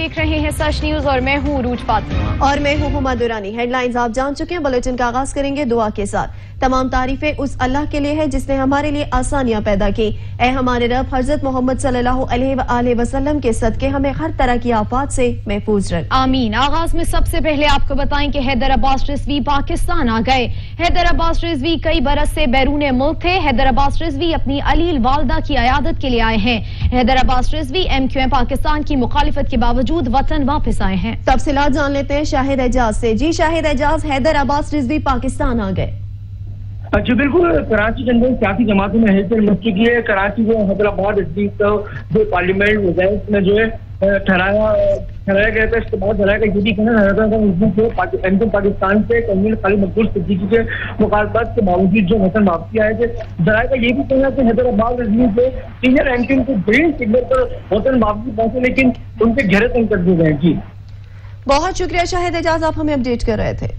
देख रहे हैं सच न्यूज और मैं हूँ रूज फातिमा और मैं हूँ हुमा दुरानी। हेडलाइंस आप जान चुके हैं। बुलेटिन का आगाज करेंगे दुआ के साथ। तमाम तारीफें उस अल्लाह के लिए है जिसने हमारे लिए आसानियां पैदा की। ए हमारे रब, हजरत मोहम्मद सल्लल्लाहु अलैहि वसल्लम के सदके हमें हर तरह की आफात से महफूज रख। आमीन। आगाज में सबसे पहले आपको बताएं कि हैदर अब्बास रिजवी पाकिस्तान आ गए। हैदर अब्बास रिजवी कई बरस से बैरून मुल्क थे। हैदर अब्बास रिजवी अपनी अलील वालदा की अयादत के लिए आए हैं। हैदर अब्बास रिजवी MQM पाकिस्तान की मुखालिफत के बावजूद वतन वापस आए हैं। तफसीलात जान लेते हैं शाहिद एजाज से। जी शाहिद एजाज, हैदर अब्बास रिजवी पाकिस्तान आ गए। जी बिल्कुल, कराची के अंदर सियासी जमातों में हलचल मच चुकी है। कराची जो हैदराबाद जो पार्लियामेंट वजायत में जो है ठहराया गया था, इसके बाद ठहराया गया ये भी कहना था पाकिस्तान से कर्नल खालिद मकबूल सिद्दीकी के मुखालफत के बावजूद जो वतन वापसी आए थे। जराये का ये भी कहना कि हैदराबाद रिजवी के सीनियर एमपी को ग्रीन सिग्नल पर वतन वापसी पहुंचे, लेकिन उनके घेरे तंग कर दिए गए। जी बहुत शुक्रिया शाहिद एजाज, आप हमें अपडेट कर रहे थे।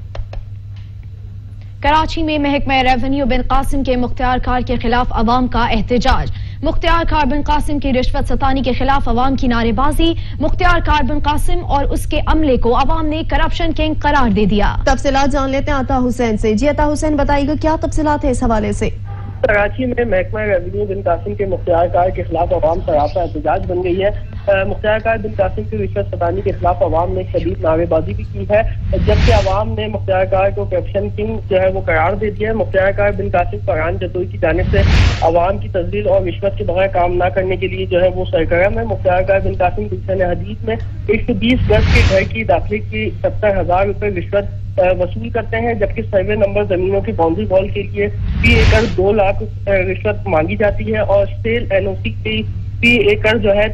कराची में महकमा रेवेन्यू बिन कासिम के मुख्तियार खार के खिलाफ अवाम का एहतजाज। मुख्तियार खार बिन कासिम की रिश्वत सतानी के खिलाफ अवाम की नारेबाजी। मुख्तियार खार बिन कासिम और उसके अमले को अवाम ने करप्शन किंग करार दे दिया। तफसीलात जान लेते हैं अता हुसैन से। जी अता हुसैन, बताइएगा क्या तफसीलात है इस हवाले से। कराची में महकमा रेवेन्यू बिन कासिम के मुख्तियार कार के खिलाफ अवाम सरापा एहतजाज बन गई है। मुख्तियार कार बिन कासिम की रिश्वत सतानी के खिलाफ अवाम ने शदीद नारेबाजी भी की है, जबकि अवाम ने मुख्तियार कार को करप्शन किंग जो है वो करार दे दिया है। मुख्तियार कार बिन कासिम फरहान जतोई की जानिब से अवाम की तजलील और रिश्वत के बगैर काम न करने के लिए जो है वो सरगर्म है। मुख्तियार कार बिन कासिम गुलशन हदीद में 120 गज के घर की दाखिले की 70,000 रुपए रिश्वत वसूल करते हैं, जबकि सर्वे नंबर जमीनों की बाउंड्री वॉल के लिए फी एकड़ 2 लाख रिश्वत मांगी जाती है और सेल NOC की फी एकड़ जो है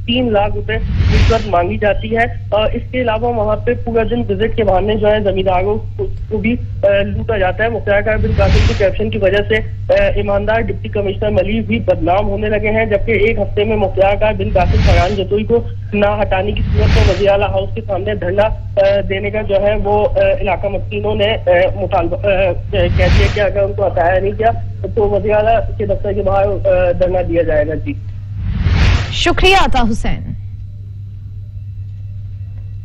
3 लाख रुपए रिश्वत मांगी जाती है। इसके अलावा वहाँ पे पूरा दिन विजिट के बहाने जो है जमींदारों को भी लूटा जाता है। मुख्तियार कार बिन कासिम के करप्शन की वजह से ईमानदार डिप्टी कमिश्नर मलिक भी बदनाम होने लगे हैं, जबकि एक हफ्ते में मुख्तियार कार बिन कासिम फरहान जतोई को ना हटाने की सूरत में वज़ीर आला हाउस के सामने धरना देने का जो है वो इलाका मस्किनों ने मुतालबा कह दिया कि अगर उनको हटाया नहीं गया तो वज़ीर आला के दफ्तर के बाहर धरना दिया जाएगा। जी शुक्रिया अता हुसैन।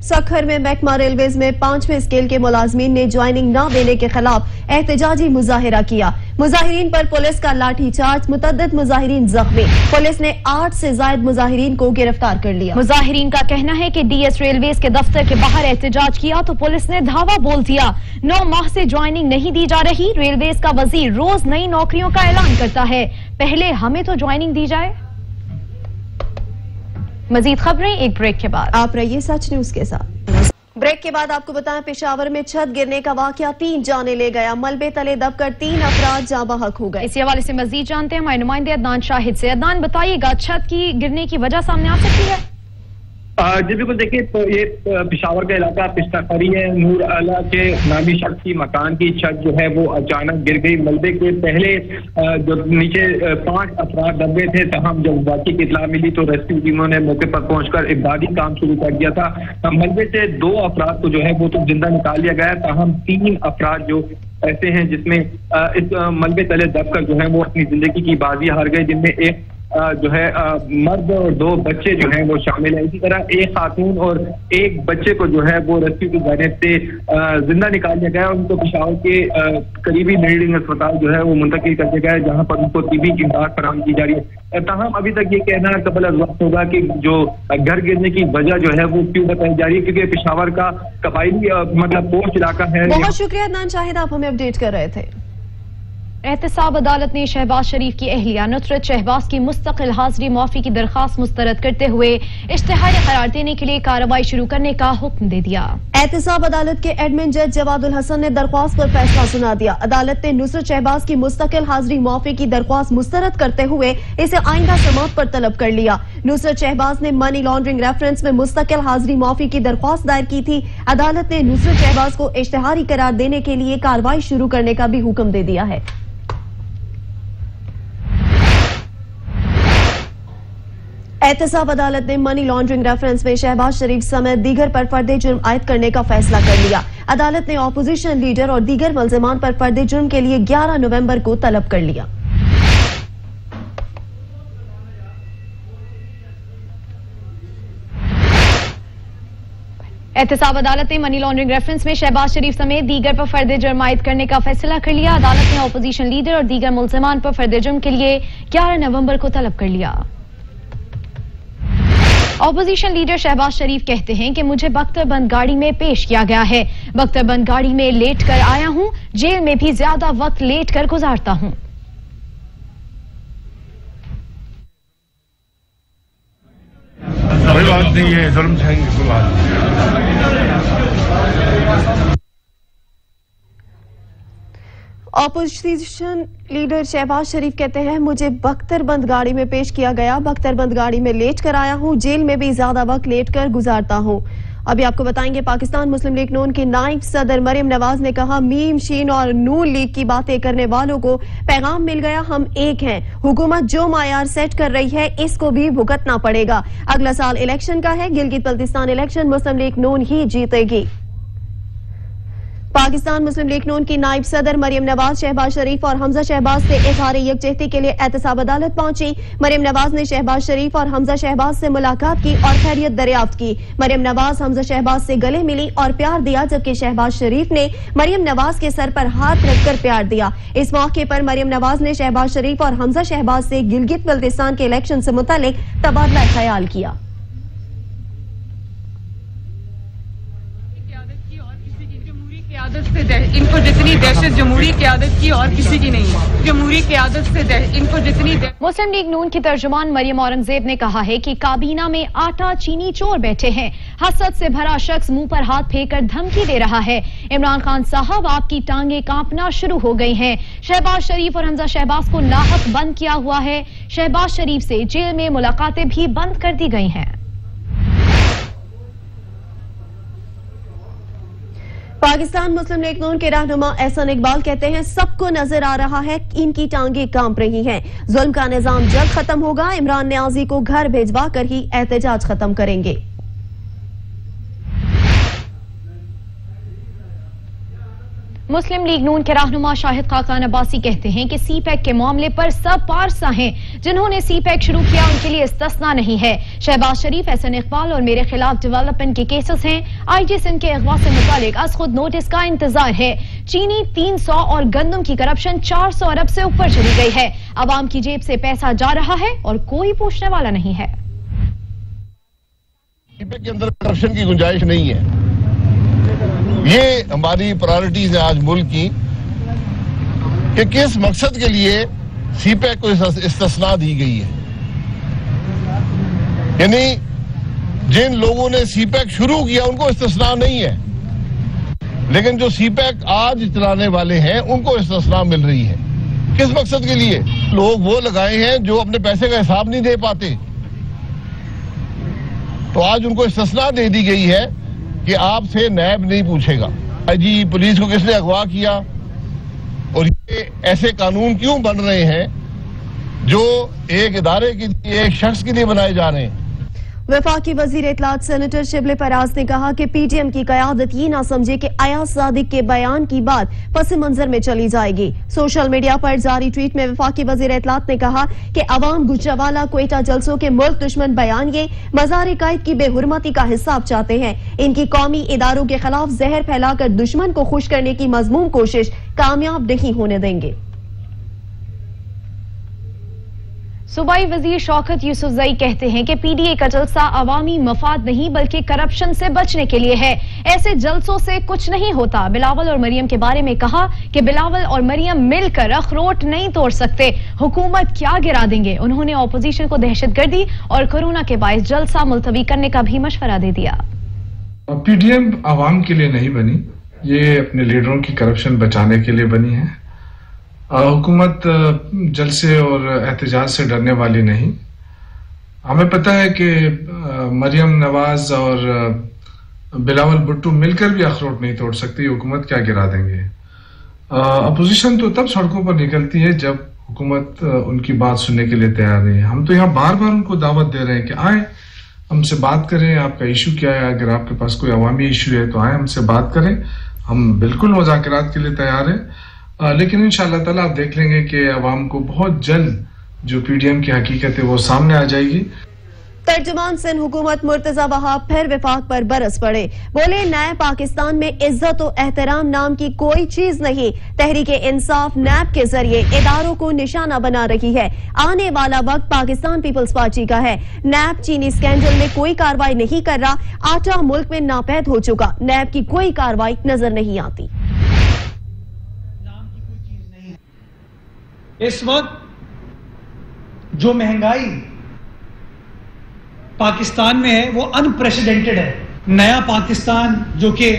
सखर में महकमा रेलवेज में 5वें स्केल के मुलाजमीन ने ज्वाइनिंग न देने के खिलाफ एहतजाजी मुजाहिरा किया। मुजाहिरीन पर पुलिस का लाठीचार्ज, मुतअद्दिद मुजाहिरीन जख्मी। पुलिस ने 8 से ज्यादा मुजाहिरीन को गिरफ्तार कर लिया। मुजाहिरीन का कहना है कि DS रेलवेज के दफ्तर के बाहर एहतजाज किया तो पुलिस ने धावा बोल दिया। 9 माह से ज्वाइनिंग नहीं दी जा रही। रेलवेज का वजीर रोज नई नौकरियों का ऐलान करता है, पहले हमें तो ज्वाइनिंग दी जाए। मजीद खबरें एक ब्रेक के बाद। आप रहिए सच न्यूज के साथ। ब्रेक के बाद आपको बताएं, पेशावर में छत गिरने का वाकया 3 जाने ले गया। मलबे तले दबकर 3 अफराद जाँ बहक हो गए। इसी हवाले से मजीद जानते हैं हमारे नुमाइंदे अदनान शाहिद से। अदनान, बताइएगा छत की गिरने की वजह सामने आ सकती है? जी बिल्कुल, देखिए तो ये पिशावर का इलाका पिस्ताखरी है। नूर आला के नामी शख्स की मकान की छत जो है वो अचानक गिर गई। मलबे के पहले जो नीचे 5 अफराद दबे थे, तमाम जब वाक़े की इत्तला मिली तो रेस्क्यू टीमों ने मौके पर पहुंचकर इमदादी काम शुरू कर दिया था। मलबे से 2 अफराद को जो है वो तो जिंदा निकाल लिया गया, तमाम 3 अफराद जो ऐसे हैं जिसमें इस मलबे तले दबकर जो है वो अपनी जिंदगी की बाजी हार गए, जिनमें एक जो है मर्द और 2 बच्चे जो हैं वो शामिल है। इसी तरह एक खातून और एक बच्चे को जो है वो रेस्क्यू की जानिब से जिंदा निकाल दिया गया। उनको पेशावर के करीबी नीडिंग अस्पताल जो है वो मुंतकिल कर दिया गया है, जहाँ पर उनको तिबी इमदाद फराहम की जा रही है। ताहम अभी तक ये कहना कबल वक्त होगा कि जो घर गिरने की वजह जो है वो क्यों बताई जा रही है, क्योंकि पेशावर का कबायली मतलब पोस्ट इलाका है। बहुत शुक्रिया अदनान शाहिद, आप हमें अपडेट कर रहे थे। एहतसाब अदालत ने शहबाज शरीफ की अहलिया नुसरत शहबाज की मुस्तकिल हाजिरी माफी की दरखास्त मुस्तरद करते हुए इश्तिहार करार देने के लिए कार्रवाई शुरू करने का हुक्म दे दिया। एहतसाब अदालत के एडमिन जज जवादुल हसन ने दरख्वास्त पर फैसला सुना दिया। अदालत ने नुसरत शहबाज की मुस्तकिल हाजिरी माफी की दरख्वास्त मुस्तरद करते हुए इसे आइंदा समाअत पर तलब कर लिया। नुसरत शहबाज ने मनी लॉन्ड्रिंग रेफरेंस में मुस्तकिल हाजिरी माफी की दरख्वास्त दायर की थी। अदालत ने नुसरत शहबाज को इश्तिहारी करार देने के लिए कार्रवाई शुरू करने का भी हुक्म दे दिया है। एहतसाब अदालत ने मनी लॉन्ड्रिंग रेफरेंस में शहबाज शरीफ समेत दीगर पर फर्दे जुर्म आयद करने का फैसला कर लिया। अदालत ने ऑपोजिशन लीडर और दीगर मुल्जिमान पर फर्दे जुर्म के लिए 11 नवंबर को तलब कर लिया। एहतसाब अदालत ने मनी लॉन्ड्रिंग रेफरेंस में शहबाज शरीफ समेत दीगर पर फर्द जुर्म आयद करने का फैसला कर लिया। अदालत ने अपोजिशन लीडर और दीगर मुल्जिमान पर फर्द जुर्म के लिए 11 नवंबर को तलब कर लिया। अपोजिशन लीडर शहबाज शरीफ कहते हैं कि मुझे बख्तरबंद गाड़ी में पेश किया गया है। बख्तरबंद गाड़ी में लेट कर आया हूं, जेल में भी ज्यादा वक्त लेट कर गुजारता हूं। कोई बात नहीं है, जुल्म सहेंगे, कोई बात नहीं। ऑपोजिशन लीडर शहबाज शरीफ कहते हैं मुझे बख्तरबंद गाड़ी में पेश किया गया, बख्तरबंद गाड़ी में लेट कर आया हूं, जेल में भी ज्यादा वक्त लेट कर गुजारता हूं। अभी आपको बताएंगे पाकिस्तान मुस्लिम लीग नून की नायब सदर मरियम नवाज ने कहा मीम शीन और नून लीग की बातें करने वालों को पैगाम मिल गया, हम एक हैं। हुकूमत जो मायार सेट कर रही है इसको भी भुगतना पड़ेगा। अगला साल इलेक्शन का है, गिलगित बल्तिस्तान इलेक्शन मुस्लिम लीग नून ही जीतेगी। पाकिस्तान मुस्लिम लीग नून की नायब सदर मरियम नवाज शहबाज शरीफ और हमजा शहबाज से इज़हार यकजहती के लिए एहतसाब अदालत पहुंची। मरियम नवाज ने शहबाज शरीफ और हमजा शहबाज से मुलाकात की और खैरियत दरियाफ्त की। मरियम नवाज हमजा शहबाज से गले मिली और प्यार दिया, जबकि शहबाज शरीफ ने मरियम नवाज के सर पर हाथ रखकर प्यार दिया। इस मौके पर मरियम नवाज ने शहबाज शरीफ और हमजा शहबाज से गिलगित बल्तिस्तान के इलेक्शन से मुतालिक तबादला ख्याल किया। इनको जितनी दहशत जमहूरी क़यादत की और किसी की नहीं है। जमहूरी क़यादत से इनको जितनी मुस्लिम लीग नून की तर्जुमान मरियम औरंगजेब ने कहा है कि काबीना में आटा चीनी चोर बैठे हैं। हसद से भरा शख्स मुंह पर हाथ फेंककर धमकी दे रहा है। इमरान खान साहब आपकी टांगे कांपना शुरू हो गई हैं। शहबाज शरीफ और हमजा शहबाज को नाहक बंद किया हुआ है। शहबाज शरीफ से जेल में मुलाकातें भी बंद कर दी गई हैं। पाकिस्तान मुस्लिम लीग नून के रहनुमा एहसन इकबाल कहते हैं सबको नजर आ रहा है इनकी टांगे कांप रही हैं। जुल्म का निजाम जल्द खत्म होगा। इमरान न्याजी को घर भेजवा कर ही एहतजाज खत्म करेंगे। मुस्लिम लीग नून के रहनुमा शाहिद खाकान अब्बासी कहते हैं कि सीपैक के मामले पर सब पारसा हैं। जिन्होंने सीपैक शुरू किया उनके लिए इस्तिस्ना नहीं है। शहबाज शरीफ, एहसन इकबाल और मेरे खिलाफ डेवलपमेंट के केसेस हैं। आईजी सिंध के अगवा से मुतालिक आज खुद नोटिस का इंतजार है। चीनी 300 और गंदम की करप्शन 400 अरब से ऊपर चली गई है। अवाम की जेब से पैसा जा रहा है और कोई पूछने वाला नहीं है। सीपैक के अंदर करप्शन की गुंजाइश नहीं है। ये हमारी प्रायोरिटीज है आज मुल्क की कि किस मकसद के लिए सीपैक को इस्तिस्ना दी गई है। यानी जिन लोगों ने सीपैक शुरू किया उनको इस्तिस्ना नहीं है, लेकिन जो सीपैक आज चलाने वाले हैं उनको इस्तिस्ना मिल रही है। किस मकसद के लिए? लोग वो लगाए हैं जो अपने पैसे का हिसाब नहीं दे पाते, तो आज उनको इस्तिस्ना दे दी गई है कि आपसे नैब नहीं पूछेगा। आईजी पुलिस को किसने अगवा किया और ये ऐसे कानून क्यों बन रहे हैं जो एक इदारे के लिए, एक शख्स के लिए बनाए जा रहे हैं। वफाकी वजीर इत्तलात सेनेटर शिबले फराज ने कहा कि पीटीएम की क़यादत ये ना समझे कि अयाज सादिक के बयान की बात पस मंजर में चली जाएगी। सोशल मीडिया पर जारी ट्वीट में वफाकी वजीर इत्तलात ने कहा कि अवाम गुजरावाला क्वेटा जलसों के मुल्क दुश्मन बयान ये मज़ार कायद की बेहुरमती का हिसाब चाहते हैं। इनकी कौमी इदारों के खिलाफ जहर फैलाकर दुश्मन को खुश करने की मजमूम कोशिश कामयाब नहीं होने देंगे। सूबाई वजीर शौकत यूसुफजई कहते हैं कि पीडीए का जलसा अवामी मफाद नहीं बल्कि करप्शन से बचने के लिए है। ऐसे जलसों से कुछ नहीं होता। बिलावल और मरियम के बारे में कहा कि बिलावल और मरियम मिलकर अखरोट नहीं तोड़ सकते, हुकूमत क्या गिरा देंगे। उन्होंने ऑपोजिशन को दहशतगर्दी और कोरोना के बायस जलसा मुलतवी करने का भी मशवरा दे दिया। पीडीएम आवाम के लिए नहीं बनी, ये अपने लीडरों की करप्शन बचाने के लिए बनी है। हुकूमत जलसे और एहतजाज से डरने वाली नहीं। हमें पता है कि मरियम नवाज और बिलावल भुट्टो मिलकर भी अखरोट नहीं तोड़ सकती, हुकूमत क्या गिरा देंगे। अपोजिशन तो तब सड़कों पर निकलती है जब हुकूमत उनकी बात सुनने के लिए तैयार नहीं है। हम तो यहाँ बार बार उनको दावत दे रहे हैं कि आए हमसे बात करें, आपका इशू क्या है, अगर आपके पास कोई अवामी इशू है तो आए हमसे बात करें, हम बिल्कुल मुज़ाकरात के लिए तैयार हैं। लेकिन इंशाअल्लाह ताला आप देख लेंगे कि अवाम को बहुत जल्द जो पीडीएम की हकीकत है वो सामने आ जाएगी। तर्जुमान सिंध हुकूमत मुर्तजा वहाब फिर विफाक पर बरस पड़े। बोले, नए पाकिस्तान में इज्जत और एहतराम नाम की कोई चीज नहीं। तहरीक इंसाफ नैब के जरिए इदारों को निशाना बना रही है। आने वाला वक्त पाकिस्तान पीपल्स पार्टी का है। नैब चीनी स्कैंडल में कोई कार्रवाई नहीं कर रहा। आटा मुल्क में नापैद हो चुका। नैब की कोई कार्रवाई नजर नहीं आती। इस वक्त जो महंगाई पाकिस्तान में है वो अनप्रेसिडेंटेड है। नया पाकिस्तान जो कि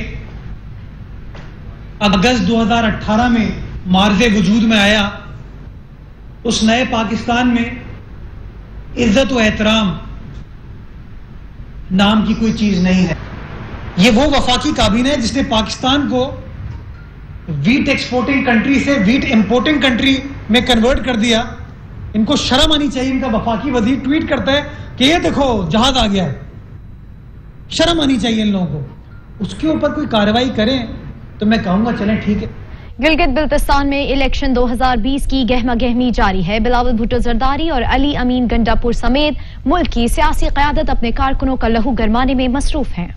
अगस्त 2018 में मार्ज़े वजूद में आया, उस नए पाकिस्तान में इज्जत व एहतराम नाम की कोई चीज नहीं है। ये वो वफाकी काबीना है जिसने पाकिस्तान को वीट एक्सपोर्टिंग कंट्री से वीट इंपोर्टिंग कंट्री में कन्वर्ट कर दिया। इनको शर्म आनी चाहिए। इनका वफाकी वजीर ट्वीट करता है कि ये देखो जहाज आ गया है। शर्म आनी चाहिए इन लोगों को। उसके ऊपर कोई कार्रवाई करें तो मैं कहूंगा चलें ठीक है। गिलगित बिल्तिस्तान में इलेक्शन 2020 की गहमा गहमी जारी है। बिलावल भुट्टो जरदारी और अली अमीन गंडापुर समेत मुल्क की सियासी क़यादत अपने कारकुनों का लहू गरमाने में मसरूफ है।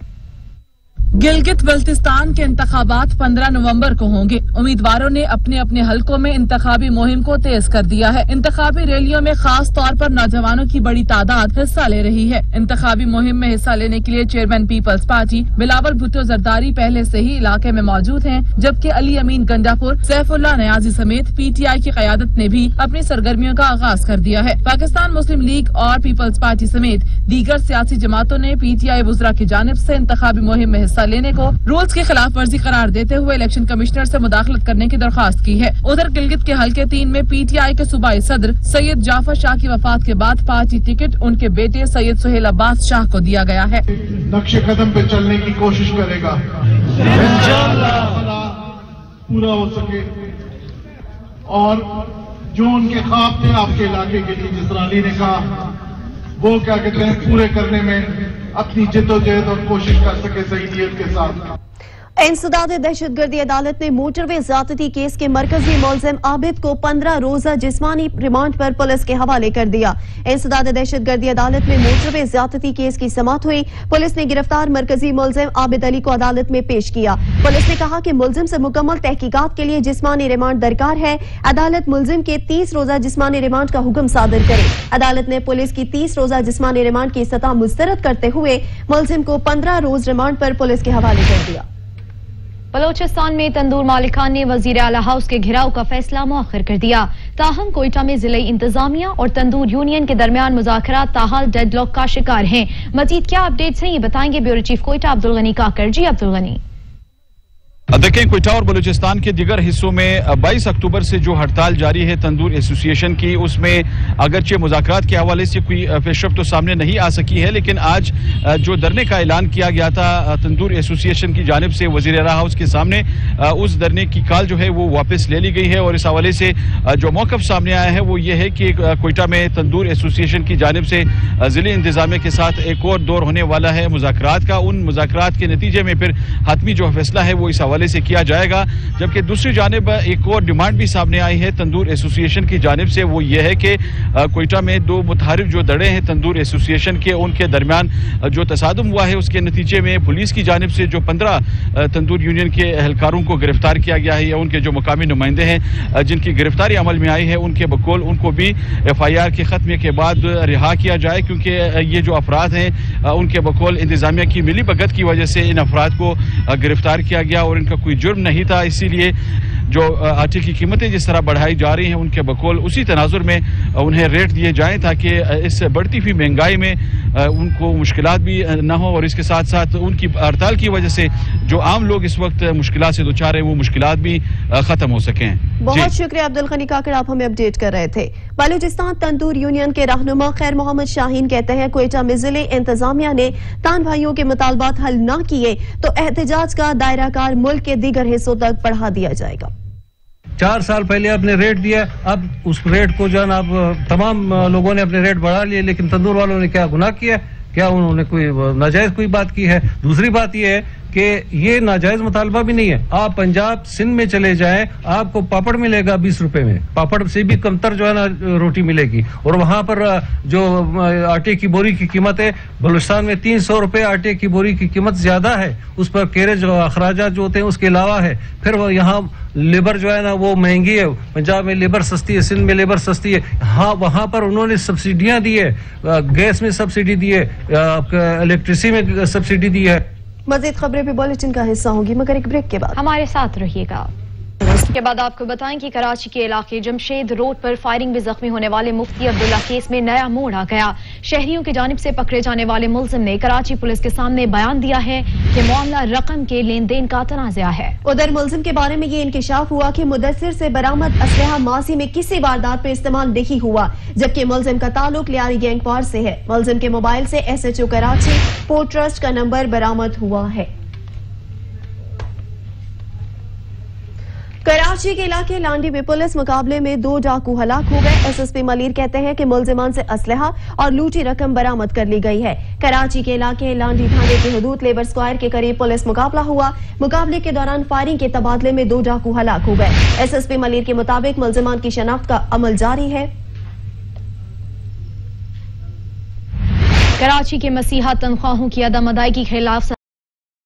गिलगित बल्तिस्तान के इंतखाबात 15 नवंबर को होंगे। उम्मीदवारों ने अपने अपने हलकों में इंतखाबी मुहिम को तेज कर दिया है। इंतखाबी रैलियों में खास तौर पर नौजवानों की बड़ी तादाद हिस्सा ले रही है। इंतखाबी मुहिम में हिस्सा लेने के लिए chairman People's Party Bilawal Bhutto Zardari पहले से ही इलाके में मौजूद हैं, जबकि अली अमीन गंडापुर, सैफुल्लाह नियाजी समेत PTI की क़यादत ने भी अपनी सरगर्मियों का आगाज कर दिया है। पाकिस्तान मुस्लिम लीग और पीपल्स पार्टी समेत दीगर सियासी जमातों ने PTI वुज़रा की जानिब से इंतखाबी मुहिम में हिस्सा लेने को रूल्स की खिलाफ वर्जी करार देते हुए इलेक्शन कमिश्नर से मुदाखलत करने की दरख्वास्त की है। उधर गिलगित के हल्के 3 में PTI के सूबाई सदर सैयद जाफर शाह की वफात के बाद पार्टी टिकट उनके बेटे सैयद सुहेल अब्बास शाह को दिया गया है। नक्शे कदम पे चलने की कोशिश करेगा, इंशाअल्लाह पूरा हो सके। और जो उनके ख्वाब थे आपके इलाके के लिए, जिस रानी ने कहा, वो क्या कहते हैं, पूरे करने में अपनी जिद्दोजहद और कोशिश कर सके सही नीयत के साथ। इंसदाद दहशतगर्दी अदालत ने मोटरवे ज्यादती केस के मरकजी मुलजिम आबिद को 15 रोजा जिस्मानी रिमांड पर पुलिस के हवाले कर दिया। इंसदाद दहशतगर्दी अदालत में मोटरवे ज्यादती केस की समाअत हुई। पुलिस ने गिरफ्तार मरकजी मुलजिम आबिद अली को अदालत में पेश किया। पुलिस ने कहा कि मुलजिम से मुकम्मल तहकीकात के लिए जिस्मानी रिमांड दरकार है। अदालत मुलजिम के 30 रोजा जिस्मानी रिमांड का हुक्म सादर करे। अदालत ने पुलिस की 30 रोजा जिस्मानी रिमांड की सतह मुस्तरद करते हुए मुलजिम को 15 रोज रिमांड पर पुलिस के हवाले कर दिया। बलोचिस्तान में तंदूर मालिकान ने वजीर आला हाउस के घिराव का फैसला मौखर कर दिया। ताहम कोयटा में जिले इंतजामिया और तंदूर यूनियन के दरमियान मुज़ाकरात ताहाल डेडलॉक का शिकार हैं। मजीद क्या अपडेट्स हैं ये बताएंगे ब्यूरो चीफ कोयटा अब्दुल गनी काकर। जी अब्दुल गनी। देखें, कोयटा और बलूचिस्तान के दिगर हिस्सों में 22 अक्टूबर से जो हड़ताल जारी है तंदूर एसोसिएशन की, उसमें अगरचे मुज़ाकरात के हवाले से कोई पेशरफ तो सामने नहीं आ सकी है, लेकिन आज जो धरने का ऐलान किया गया था तंदूर एसोसिएशन की जानिब से वज़ीर आला हाउस के सामने, उस धरने की कॉल जो है वो वापस ले ली गई है। और इस हवाले से जो मौक़िफ़ सामने आया है वो ये है कि कोयटा में तंदूर एसोसिएशन की जानिब से ज़िले इंतज़ामिया के साथ एक और दौर होने वाला है मुज़ाकरात का। उन मुज़ाकरात के नतीजे में फिर हतमी जो फैसला है वो इस हवाले से किया जाएगा। जबकि दूसरी जानिब एक और डिमांड भी सामने आई है तंदूर एसोसिएशन की जानिब से, वो ये है कि कोयटा में 2 मुतहारिफ जो दड़े हैं तंदूर एसोसिएशन के, उनके दरमियान जो तसादुम हुआ है उसके नतीजे में पुलिस की जानिब से जो 15 तंदूर यूनियन के एहलकारों को गिरफ्तार किया गया है या उनके जो मुकामी नुमाइंदे हैं जिनकी गिरफ्तारी अमल में आई है, उनके बकौल उनको भी FIR के खत्मे के बाद रिहा किया जाए, क्योंकि ये जो अफराद हैं उनके बकौल इंतजामिया की मिली भगत की वजह से इन अफराद को गिरफ्तार किया गया और इनका कोई जुर्म नहीं था। इसीलिए जो आटे की कीमतें जिस तरह बढ़ाई जा रही हैं उनके बकौल उसी तनाजुर में उन्हें रेट दिए जाएं ताकि इस बढ़ती हुई महंगाई में उनको मुश्किलात भी ना हो और इसके साथ साथ उनकी हड़ताल की वजह से जो आम लोग इस वक्त मुश्किलात से दुचार हैं वो मुश्किलात भी खत्म हो सकें। बहुत शुक्रिया अब्दुल गनी काकड़, आप हमें अपडेट कर रहे थे। बलूचिस्तान तंदूर यूनियन के रहनुमा खैर मोहम्मद शाहीन कहते हैं कोयटा में जिले इंतजामिया ने तान भाइयों के मुतालबात हल न किए तो एहतजाज का दायरा कार मुल्क के दीगर हिस्सों तक बढ़ा दिया जाएगा। 4 साल पहले आपने रेट दिया, अब उस रेट को जो है अब तमाम लोगों ने अपने रेट बढ़ा लिए, लेकिन तंदूर वालों ने क्या गुनाह किया? क्या उन्होंने कोई नाजायज कोई बात की है? दूसरी बात यह है कि ये नाजायज मुतालबा भी नहीं है। आप पंजाब सिंध में चले जाएं, आपको पापड़ मिलेगा 20 रुपए में, पापड़ से भी कमतर जो है ना रोटी मिलेगी। और वहां पर जो आटे की बोरी की कीमत है, बलूचिस्तान में 300 रुपए आटे की बोरी की कीमत ज्यादा है, उस पर कैरेज अखराजात जो होते हैं उसके अलावा है। फिर यहाँ लेबर जो है ना वो महंगी है, पंजाब में लेबर सस्ती है, सिंध में लेबर सस्ती है। हाँ, वहां पर उन्होंने सब्सिडियां दी है, गैस में सब्सिडी दी है, इलेक्ट्रिसिटी में सब्सिडी दी है। मजीद खबरें भी बुलेटिन का हिस्सा होंगी, मगर एक ब्रेक के बाद। हमारे साथ रहिएगा। इसके बाद आपको बताएं कि कराची के इलाके जमशेद रोड पर फायरिंग में जख्मी होने वाले मुफ्ती अब्दुल्ला केस में नया मोड़ आ गया। शहरियों की जानिब से पकड़े जाने वाले मुलजिम ने कराची पुलिस के सामने बयान दिया है कि मामला रकम के लेन देन का तनाज़ा है। उधर मुलजिम के बारे में ये इंकिशाफ हुआ कि मुदस्सिर से बरामद असलहा मासी में किसी वारदात पे इस्तेमाल नहीं हुआ, जबकि मुलजिम का ताल्लुक लियारी गैंगवार से है। मुलजिम के मोबाइल से SHO कराची पोर्ट ट्रस्ट का नंबर बरामद हुआ है। कराची के इलाके लांडी में पुलिस मुकाबले में 2 डाकू हलाक हो गए। SSP मलीर कहते हैं कि मुलजिमान से असलहा और लूटी रकम बरामद कर ली गई है। कराची के इलाके लांडी थाने की हदूद लेबर स्क्वायर के करीब पुलिस मुकाबला हुआ। मुकाबले के दौरान फायरिंग के तबादले में 2 डाकू हलाक हो गए। SSP मलीर के मुताबिक मुलजिमान की शनाख्त का अमल जारी है। कराची के मसीहा तनख्वाहों की अदम अदायगी के खिलाफ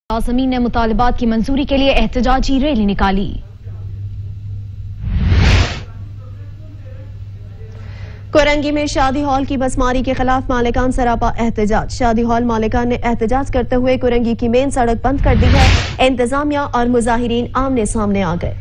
ज़मीन ने मुतालिबात की मंजूरी के लिए एहतजाजी रैली निकाली। कोरंगी में शादी हॉल की बसमारी के खिलाफ मालिकान सरापा एहतजाज। शादी हॉल मालिकान ने एहतजाज करते हुए कोरंगी की मेन सड़क बंद कर दी है। इंतजामिया और मुजाहिरीन आमने सामने आ गए।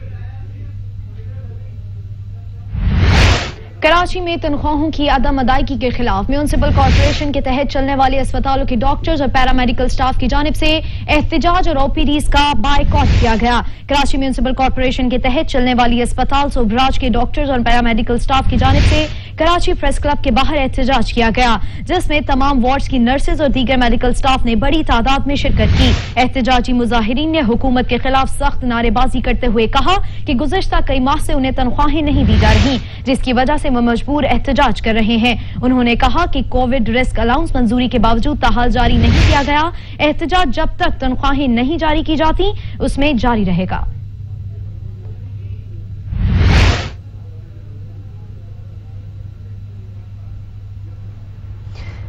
कराची में तनख्वाहों की अदम अदायगी के खिलाफ म्यूनिसिपल कॉर्पोरेशन के तहत चलने वाले अस्पतालों के डॉक्टर्स और पैरामेडिकल स्टाफ की जानिब से एहतजाज और OPDs का बायकॉट किया गया। कराची म्यूनिसिपल कॉर्पोरेशन के तहत चलने वाली अस्पताल सोबराज के डॉक्टर्स और पैरामेडिकल स्टाफ की जानिब से कराची प्रेस क्लब के बाहर एहतजाज किया गया, जिसमें तमाम वार्ड्स की नर्सेज और दीगर मेडिकल स्टाफ ने बड़ी तादाद में शिरकत की। एहतजाजी मुजाहिरीन ने हुकूमत के खिलाफ सख्त नारेबाजी करते हुए कहा कि गुज़श्ता कई माह से उन्हें तनख्वाहें नहीं दी जा रही, जिसकी वजह से वो मजबूर एहतजाज कर रहे हैं। उन्होंने कहा कि कोविड रिस्क अलाउंस मंजूरी के बावजूद ताहाल जारी नहीं किया गया। एहतजाज जब तक तनख्वाहें नहीं जारी की जाती उसमें जारी रहेगा।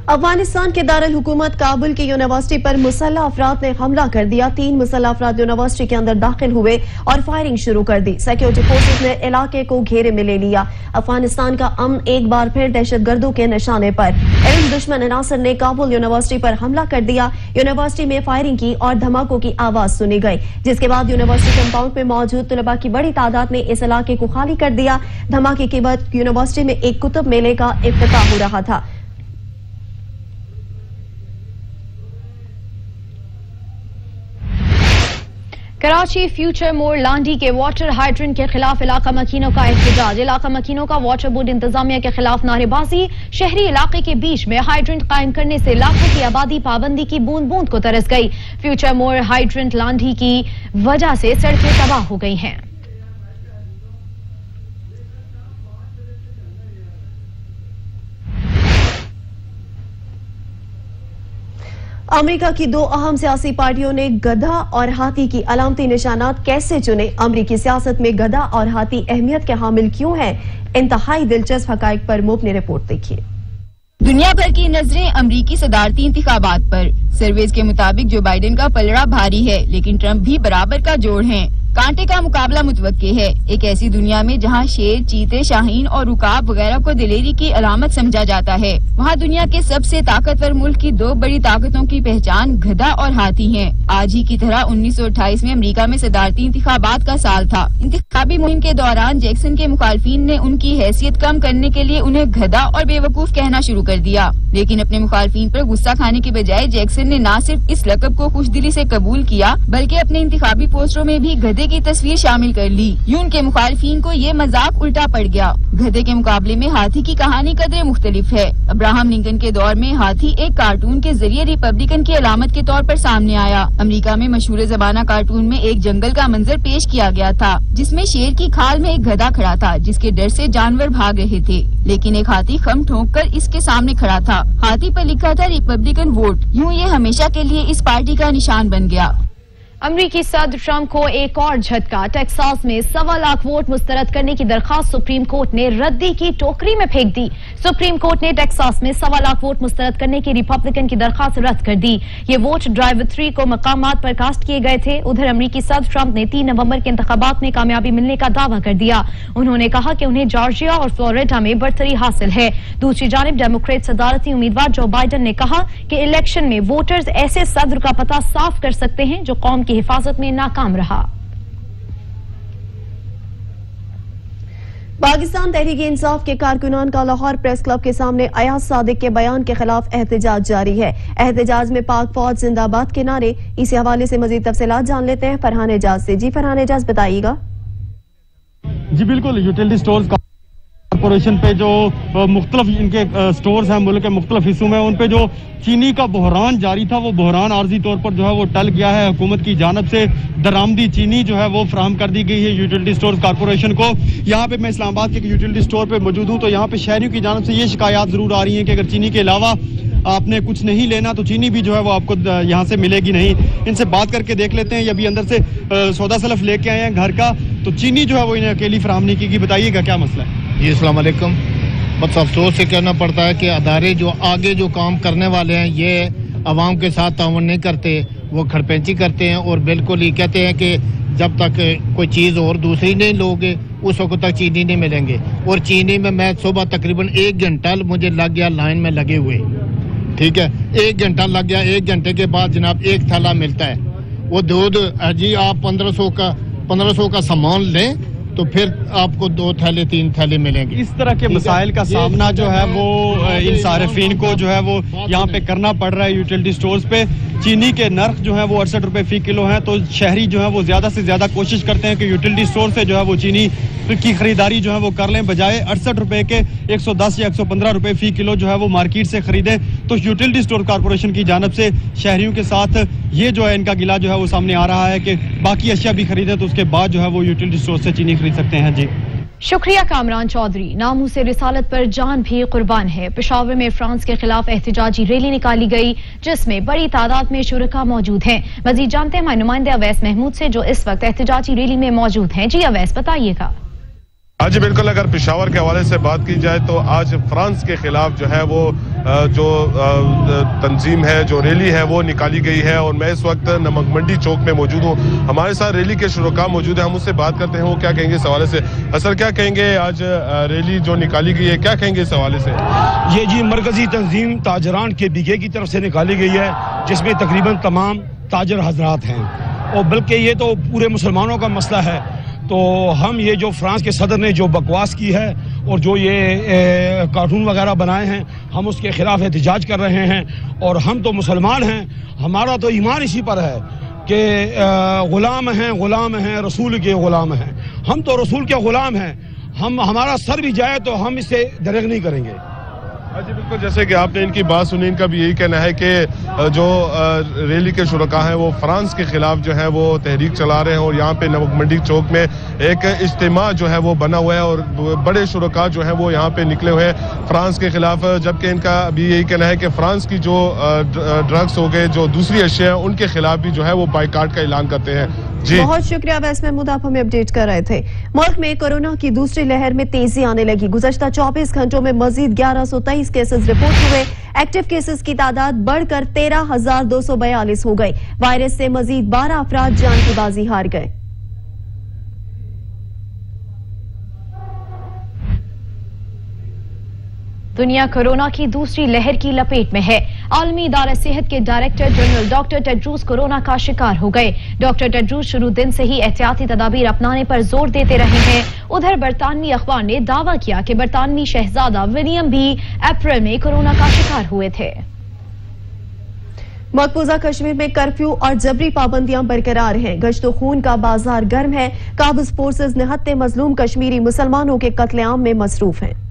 अफगानिस्तान के दारुल हुकूमत काबुल की यूनिवर्सिटी पर मुसल्लह अफराद ने हमला कर दिया। 3 मुसल्लह अफराद यूनिवर्सिटी के अंदर दाखिल हुए और फायरिंग शुरू कर दी। सिक्योरिटी फोर्सेस ने इलाके को घेरे में ले लिया। अफगानिस्तान का अमन एक बार फिर दहशतगर्दों के निशाने पर। इल्म दुश्मन अनासर ने काबुल यूनिवर्सिटी पर हमला कर दिया। यूनिवर्सिटी में फायरिंग की और धमाकों की आवाज सुनी गई, जिसके बाद यूनिवर्सिटी कंपाउंड में मौजूद तलबा की बड़ी तादाद ने इस इलाके को खाली कर दिया। धमाके के बाद यूनिवर्सिटी में एक कुतुब मेले का इफ्तिताह हो रहा था। कराची फ्यूचर मोड़ लांडी के वाटर हाइड्रेंट के खिलाफ इलाका मकीनों का एहतजाज। इलाका मकीनों का वाटर बोर्ड इंतजामिया के खिलाफ नारेबाजी। शहरी इलाके के बीच में हाइड्रेंट कायम करने से लाखों की आबादी पाबंदी की बूंद बूंद को तरस गई। फ्यूचर मोड़ हाइड्रेंट लांडी की वजह से सड़कें तबाह हो गई हैं। अमेरिका की 2 अहम सियासी पार्टियों ने गधा और हाथी की अलामती निशानात कैसे चुने, अमेरिकी सियासत में गधा और हाथी अहमियत के हामिल क्यों हैं, इंतहाई दिलचस्प हकाइक पर मुबनी रिपोर्ट देखिए। दुनिया भर की नजरें अमरीकी सदारती इंतखाबात पर। सर्वेज के मुताबिक जो बाइडेन का पलड़ा भारी है, लेकिन ट्रंप भी बराबर का जोड़ है। कांटे का मुकाबला मुतवक्के है। एक ऐसी दुनिया में जहां शेर, चीते, शाहीन और रुकाब वगैरह को दिलेरी की अलामत समझा जाता है, वहां दुनिया के सबसे ताकतवर मुल्क की 2 बड़ी ताकतों की पहचान गधा और हाथी है। आज ही की तरह 1928 में अमेरिका में सदारती इंतखाबात का साल था। इंतखाबी मुहिम के दौरान जैक्सन के मुखालफिन ने उनकी हैसियत कम करने के लिए उन्हें गधा और बेवकूफ कहना शुरू कर दिया, लेकिन अपने मुखालफिन पर गुस्सा खाने के बजाय जैक्सन ने न सिर्फ इस लकब को खुशदिली से कबूल किया, बल्कि अपने इंतखाबी पोस्टरों में भी गधे की तस्वीर शामिल कर ली। यूं उनके मुखालफिन को ये मजाक उल्टा पड़ गया। गधे के मुकाबले में हाथी की कहानी कदरे मुख्तलिफ है। अब्राहम लिंकन के दौर में हाथी एक कार्टून के जरिए रिपब्लिकन की अलामत के तौर पर सामने आया। अमेरिका में मशहूर ज़बाना कार्टून में एक जंगल का मंजर पेश किया गया था, जिसमें शेर की खाल में एक गधा खड़ा था, जिसके डर से जानवर भाग रहे थे, लेकिन एक हाथी खम ठोंक कर इसके सामने खड़ा था। हाथी पर लिखा था रिपब्लिकन वोट। यूं ये हमेशा के लिए इस पार्टी का निशान बन गया। अमरीकी सदर ट्रंप को एक और झटका। टेक्सास में 1.25 लाख वोट मुस्तरद करने की दरखास्त सुप्रीम कोर्ट ने रद्दी की टोकरी में फेंक दी। सुप्रीम कोर्ट ने टेक्सास में 1.25 लाख वोट मुस्तरद करने की रिपब्लिकन की दरखास्त रद्द कर दी। ये वोट ड्राइव 3 को मकामात पर कास्ट किए गए थे। उधर अमरीकी सदर ट्रंप ने 3 नवंबर के इंतखाबात में कामयाबी मिलने का दावा कर दिया। उन्होंने कहा कि उन्हें जॉर्जिया और फ्लोरिडा में बढ़तरी हासिल है। दूसरी जानिब डेमोक्रेट सदारती उम्मीदवार जो बाइडन ने कहा कि इलेक्शन में वोटर्स ऐसे सदर का पता साफ कर सकते हैं जो कौम की हिफाजत में नाकाम रहा। पाकिस्तान तहरीक-ए-इंसाफ के कारकुनान का लाहौर प्रेस क्लब के सामने अयाज सादिक के बयान के खिलाफ एहतजाज जारी है। एहतजाज में पाक फौज जिंदाबाद के नारे। इसी हवाले से मजीद तफसीलात जान लेते हैं फरहान एजाज से। जी फरहान एजाज, बताइएगा। जी बिल्कुल, यूटिलिटी स्टोर्स कॉर्पोरेशन पे जो मुख्तलिफ इनके स्टोर्स हैं मुल्क के मुख्तलिफ हिस्सों में, उन पे जो चीनी का बहरान जारी था, वो बहरान आर्जी तौर पर जो है वो टल गया है। हुकूमत की जानिब से दरामदी चीनी जो है वो फराहम कर दी गई है यूटिलिटी स्टोर्स कॉर्पोरेशन को। यहाँ पे मैं इस्लामाबाद के यूटिलिटी स्टोर पे मौजूद हूँ, तो यहाँ पे शहरियों की जानिब से ये शिकायत जरूर आ रही है कि अगर चीनी के अलावा आपने कुछ नहीं लेना तो चीनी भी जो है वो आपको यहाँ से मिलेगी नहीं। इनसे बात करके देख लेते हैं। ये अभी अंदर से सौदा सलफ लेके आए हैं घर का, तो चीनी जो है वो इन्हें अकेली फराहम नहीं की। बताइएगा क्या मसला है? जी अस्सलाम वालेकुम। बस अफसोस से कहना पड़ता है कि अदारे जो आगे जो काम करने वाले हैं ये आवाम के साथ ताउन नहीं करते, वो खड़पेंची करते हैं और बिल्कुल ही कहते हैं कि जब तक कोई चीज़ और दूसरी नहीं लोगे उस वक्त तक चीनी नहीं मिलेंगे। और चीनी में मैं सुबह तकरीबन 1 घंटा मुझे लग गया लाइन में लगे हुए, ठीक है, 1 घंटा लग गया। 1 घंटे के बाद जनाब एक थैला मिलता है। वो दूध जी आप 1500 का सामान लें तो फिर आपको 2 थैले 3 थैले मिलेंगे। इस तरह के मसाइल का सामना जो है वो इन सारिफीन को जो है वो यहाँ पे करना पड़ रहा है। यूटिलिटी स्टोर्स पे चीनी के नर्ख जो है वो 68 रुपए फी किलो हैं, तो शहरी जो है वो ज्यादा से ज्यादा कोशिश करते हैं कि यूटिलिटी स्टोर से जो है वो चीनी की खरीदारी जो है वो कर लें, बजाय 68 रुपए के 110 या 115 रुपए फी किलो जो है वो मार्केट से खरीदें। तो यूटिलिटी स्टोर कॉर्पोरेशन की जानिब से शहरियों के साथ ये जो है इनका गिला जो है वो सामने आ रहा है कि बाकी अशिया भी खरीदें तो उसके बाद जो है वो यूटिलिटी स्टोर से चीनी खरीद सकते हैं। जी शुक्रिया कामरान चौधरी। नामू से रिसालत पर जान भी कुर्बान है। पेशावर में फ्रांस के खिलाफ एहतजाजी रैली निकाली गई जिसमें बड़ी तादाद में शुरका मौजूद हैं। मजीद जानते हैं हमारे नुमाइंदे अवैस महमूद से जो इस वक्त एहतजाजी रैली में मौजूद हैं। जी अवैस, बताइएगा। आज बिल्कुल, अगर पेशावर के हवाले से बात की जाए तो आज फ्रांस के खिलाफ जो है वो जो तंजीम है, जो रैली है वो निकाली गई है और मैं इस वक्त नमक मंडी चौक में मौजूद हूँ। हमारे साथ रैली के शुरुका मौजूद है, हम उससे बात करते हैं वो क्या कहेंगे इस हवाले से। सर, क्या कहेंगे आज रैली जो निकाली गई है, क्या कहेंगे इस हवाले से? ये जी मरकजी तंजीम ताजरान के बिगे की तरफ से निकाली गई है जिसमें तकरीबन तमाम ताजर हजरात हैं और बल्कि ये तो पूरे मुसलमानों का मसला है। तो हम ये जो फ्रांस के सदर ने जो बकवास की है और जो ये कार्टून वगैरह बनाए हैं, हम उसके खिलाफ एहतजाज कर रहे हैं। और हम तो मुसलमान हैं, हमारा तो ईमान इसी पर है कि गुलाम हैं रसूल के गुलाम हैं। हम तो रसूल के गुलाम हैं, हमारा सर भी जाए तो हम इससे दरेग नहीं करेंगे। जी बिल्कुल, जैसे कि आपने इनकी बात सुनी, इनका भी यही कहना है कि जो रैली के शुरका हैं वो फ्रांस के खिलाफ जो है वो तहरीक चला रहे हैं और यहाँ पे नमक मंडी चौक में एक इज्तिमा जो है वो बना हुआ है और बड़े शुरका जो है वो यहाँ पे निकले हुए हैं फ्रांस के खिलाफ। जबकि इनका भी यही कहना है कि फ्रांस की जो ड्रग्स हो गए, जो दूसरी अशिया है, उनके खिलाफ भी जो है वो बाइकाट का ऐलान करते हैं। जी बहुत शुक्रिया वैस महमूद, आप हमें अपडेट कर रहे थे। मुल्क में कोरोना की दूसरी लहर में तेजी आने लगी। गुज़श्ता 24 घंटों में मजीद 1123 केसेस रिपोर्ट हुए। एक्टिव केसेस की तादाद बढ़कर 13,242 हो गई। वायरस से मजीद 12 अफराद जान की बाजी हार गए। दुनिया कोरोना की दूसरी लहर की लपेट में है। आलमी इदारा सेहत के director general doctor Tedros corona का शिकार हो गए। डॉक्टर टेड्रोस शुरू दिन से ही एहतियाती तदाबीर अपनाने पर जोर देते रहे हैं। उधर बरतानवी अखबार ने दावा किया कि बरतानवी शहजादा विलियम भी अप्रैल में कोरोना का शिकार हुए थे। मकबूजा कश्मीर में कर्फ्यू और जबरी पाबंदियां बरकरार हैं। गश्तो खून का बाजार गर्म है। काबिज फोर्सेज निहत्ते मजलूम कश्मीरी मुसलमानों के कत्लेआम में मसरूफ हैं।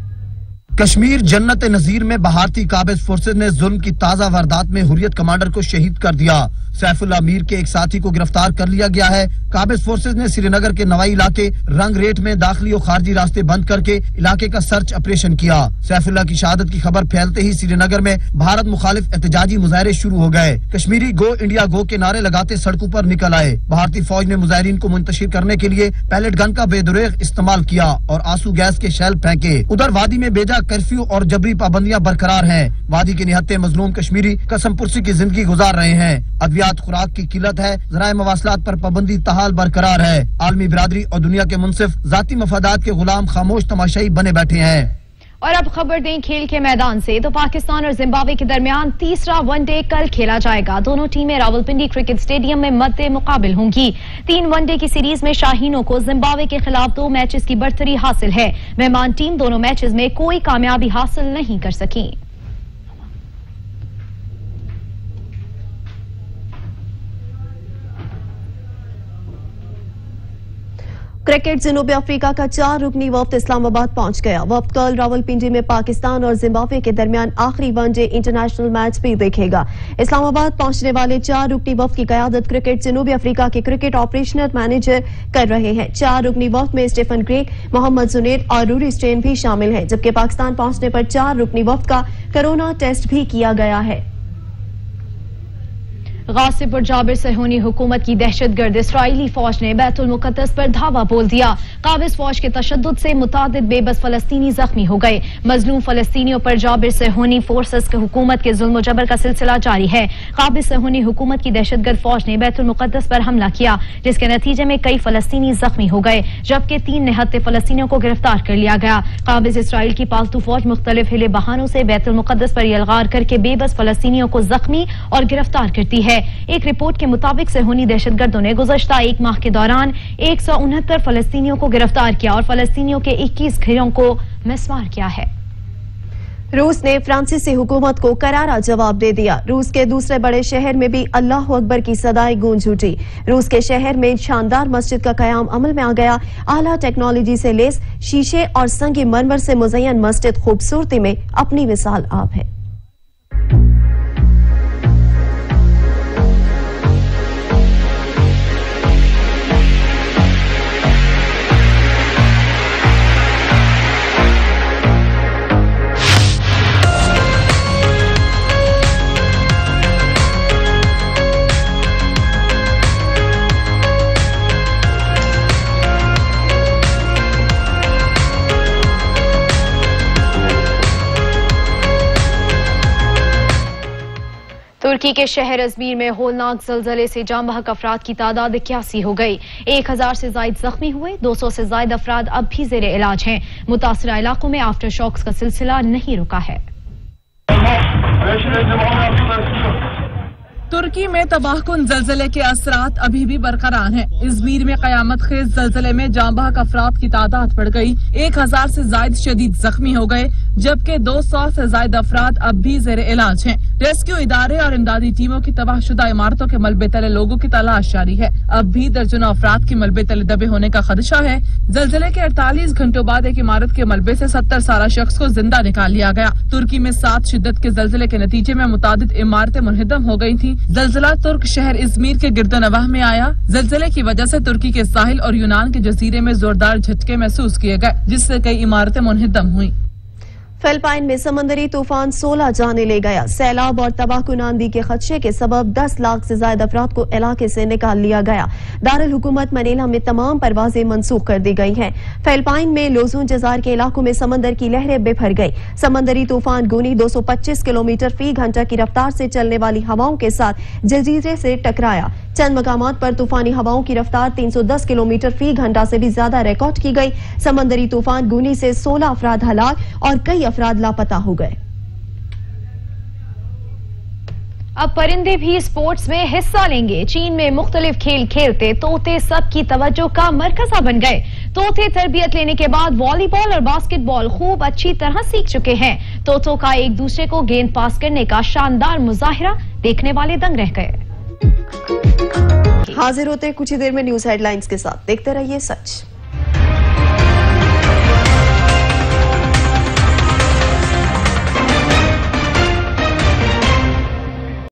कश्मीर जन्नत नजीर में भारतीय काबिज फोर्सेज ने जुल्म की ताजा वारदात में हुर्रियत कमांडर को शहीद कर दिया। सैफुल्लाह मीर के एक साथी को गिरफ्तार कर लिया गया है। काबिज फोर्सेज ने श्रीनगर के नवाई इलाके रंग रेट में दाखिली और खारजी रास्ते बंद करके इलाके का सर्च ऑपरेशन किया। सैफुल्लाह की शहादत की खबर फैलते ही श्रीनगर में भारत मुखालिफ एहतजाजी मुजाहरे शुरू हो गए। कश्मीरी गो इंडिया गो के नारे लगाते सड़कों पर निकल आए। भारतीय फौज ने मुजाहिरीन को मुंतशिर करने के लिए पैलेट गन का बेदरेग इस्तेमाल किया और आंसू गैस के शेल फेंके। उधर वादी में बेजा कर्फ्यू और जबरी पाबंदियां बरकरार हैं। वादी के निहत्ते मजलूम कश्मीरी कसम पुरसी की जिंदगी गुजार रहे हैं। अद्वियात खुराक की किल्लत है। ज़राए मवासलात पर पाबंदी तहाल बरकरार है। आलमी बिरादरी और दुनिया के मुनसिफ जाती मफादात के गुलाम खामोश तमाशाई बने बैठे हैं। और अब खबर दें खेल के मैदान से तो पाकिस्तान और जिम्बाब्वे के दरमियान तीसरा वनडे कल खेला जाएगा। दोनों टीमें रावलपिंडी क्रिकेट स्टेडियम में मद्दे मुकाबिल होंगी। 3 वनडे की सीरीज में शाहीनों को जिम्बाब्वे के खिलाफ 2 मैचेस की बढ़तरी हासिल है। मेहमान टीम दोनों मैचेस में कोई कामयाबी हासिल नहीं कर सकी। क्रिकेट जनूबी अफ्रीका का 4 रुकनी वफ्द इस्लामाबाद पहुंच गया। वफ्द कल रावलपिंडी में पाकिस्तान और जिम्बाब्वे के दरमियान आखिरी वनडे इंटरनेशनल मैच भी देखेगा। इस्लामाबाद पहुंचने वाले 4 रुकनी वफ्द की कयादत क्रिकेट जनूबी अफ्रीका के क्रिकेट ऑपरेशनल मैनेजर कर रहे हैं। 4 रुकनी वफ्द में स्टीफन ग्रेग, मोहम्मद जुनैद और रूरी स्टेन भी शामिल हैं, जबकि पाकिस्तान पहुंचने पर 4 रुकनी वफ्द का कोरोना टेस्ट भी किया गया है। गासिब और जाबिर सहूनी हुकूमत की दहशतगर्द इस्राइली फौज ने बैतुल मुकद्दस पर धावा बोल दिया। काबिज फौज के तशद्दुद से मुतादिद बेबस फलस्तीनी जख्मी हो गए। मजलूम फलस्तीनियों पर जाबिर सहूनी फोर्सेस के हुकूमत के जुल्म जबर का सिलसिला जारी है। काबिज सहूनी हुकूमत की दहशतगर्द फौज ने बैतुल मुकद्दस पर हमला किया, जिसके नतीजे में कई फलस्तीनी जख्मी हो गए, जबकि 3 निहत्ते फलस्तीनियों को गिरफ्तार कर लिया गया। काबिज इसराइल की पालतू फौज मुख्तलिफ हिले बहानों से बैतुल मुकद्दस पर यलगार करके बेबस फलस्तीनियों को जख्मी और गिरफ्तार करती है। एक रिपोर्ट के मुताबिक सहूनी दहशतगर्दों ने गुज़श्ता 1 माह के दौरान 169 फलस्तीनियों को गिरफ्तार किया और फलस्तीनियों के 21 घरों को मिसमार किया है। रूस ने फ्रांसीसी हुकूमत को करारा जवाब दे दिया। रूस के दूसरे बड़े शहर में भी अल्लाह अकबर की सदाएं गूंज उठी। रूस के शहर में शानदार मस्जिद का कयाम अमल में आ गया। आला टेक्नोलॉजी से लेस शीशे और संगी मरमर से मुज़य्यन मस्जिद खूबसूरती में अपनी मिसाल आप है। तुर्की के शहर अजमीर में होलनाक ज़लज़ले से जाम बहक अफराद की तादाद 81 हो गई। 1000 से ज्यादा जख्मी हुए। 200 से ज्यादा अफराद अब भी ज़ेरे इलाज हैं। मुतासरा इलाकों में आफ्टर शॉक्स का सिलसिला नहीं रुका है। तुर्की में तबाहकुन ज़लज़ले के असरात अभी भी बरकरार हैं। इज़मीर में क़यामत खेज़ ज़लज़ले में जाम बहक अफराद की तादाद बढ़ गई। 1000 से ज्यादा शदीद जख्मी हो गए, जबकि 200 से ज्यादा अफराद अब भी ज़ेरे इलाज हैं। रेस्क्यू इदारे और इमदादी टीमों की तबाहशुदा इमारतों के मलबे तले लोगों की तलाश जारी है। अब भी दर्जनों अफराद की मलबे तले दबे होने का खदशा है। ज़लज़ले के 48 घंटों बाद एक इमारत के मलबे से 70 साला शख्स को जिंदा निकाल लिया गया। तुर्की में 7 शिद्दत के ज़लज़ले के नतीजे में मुतादिद इमारतें मुनहदम हो गई थी। ज़लज़ला तुर्क शहर इज़मीर के गिरदोनवाह में आया। ज़लज़ले की वजह से तुर्की के साहिल और यूनान के जजीरे में जोरदार झटके महसूस किए गए, जिससे कई इमारतें मुनहदम हुई। फिलिपाइन में समंदरी तूफान 16 जाने ले गया। सैलाब और तबाहकुन आंधी के खदशे के सबब 10 लाख से ज्यादा अफराद को इलाके से निकाल लिया गया। दारुल हुकूमत मनीला में तमाम परवाजें मनसूख कर दी गई हैं। फिलिपाइन में लोजून जजार के इलाकों में समंदर की लहरें बिफर गई। समंदरी तूफान गुनी 225 किलोमीटर फी घंटा की रफ्तार से चलने वाली हवाओं के साथ जजीरे से टकराया। चंद मकामात पर तूफानी हवाओं की रफ्तार 310 किलोमीटर फी घंटा से भी ज्यादा रिकॉर्ड की गई। समंदरी तूफान गुनी से 16 अफराद हलाक और कई अफराद लापता हो गए। अब परिंदे भी स्पोर्ट्स में हिस्सा लेंगे। चीन में मुख्तलिफ खेल खेलते तोते सबकी तवज्जो का मरकज़ा बन गए। तोते तरबियत लेने के बाद वॉलीबॉल और बास्केटबॉल खूब अच्छी तरह सीख चुके हैं। तोतों का एक दूसरे को गेंद पास करने का शानदार मुजाहिरा देखने वाले दंग रह गए। हाजिर होते कुछ ही देर में न्यूज हेडलाइंस के साथ। देखते रहिए सच।